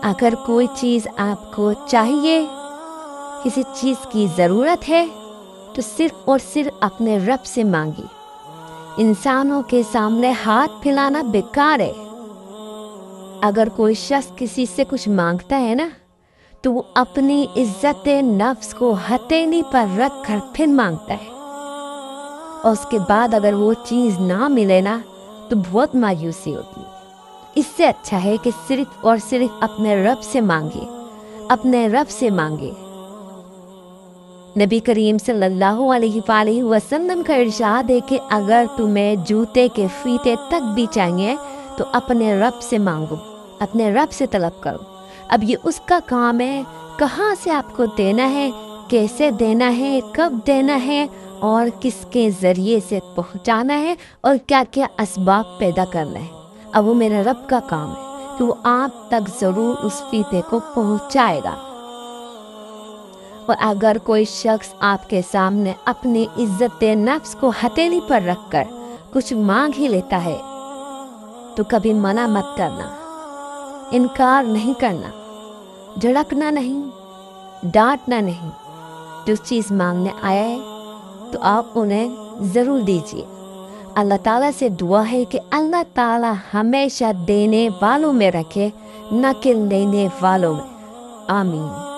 اگر کوئی چیز آپ کو چاہیے، کسی چیز کی ضرورت ہے، تو صرف اور صرف اپنے رب سے مانگی۔ انسانوں کے سامنے ہاتھ پھیلانا بیکار ہے۔ اگر کوئی شخص کسی سے کچھ مانگتا ہے نا، تو وہ اپنی عزت نفس کو ہتھیلی پر رکھ کر پھر مانگتا ہے، اور اس کے بعد اگر وہ چیز نہ ملے نا تو بہت مایوسی ہوتی ہے۔ اس سے اچھا ہے کہ صرف اور صرف اپنے رب سے مانگے، اپنے رب سے مانگے۔ نبی کریم صلی اللہ علیہ وآلہ وسلم کا ارشاد ہے کہ اگر تمہیں جوتے کے فیتے تک بھی چاہیے تو اپنے رب سے مانگو، اپنے رب سے طلب کرو۔ اب یہ اس کا کام ہے کہاں سے آپ کو دینا ہے، کیسے دینا ہے، کب دینا ہے، اور کس کے ذریعے سے پہنچانا ہے، اور کیا کیا اسباب پیدا کرنا ہے۔ اب وہ میرے رب کا کام ہے کہ وہ آپ تک ضرور اس فیتے کو پہنچائے گا۔ اور اگر کوئی شخص آپ کے سامنے اپنی عزت نفس کو ہتھیلی پر رکھ کر کچھ مانگ ہی لیتا ہے تو کبھی منع مت کرنا، انکار نہیں کرنا، جھڑکنا نہیں، ڈانٹنا نہیں۔ جو چیز مانگنے آیا ہے تو آپ انہیں ضرور دیجیے۔ اللہ تعالیٰ سے دعا ہے کہ اللہ تعالیٰ ہمیشہ دینے والوں میں رکھے، نہ کہ لینے والوں میں۔ آمین۔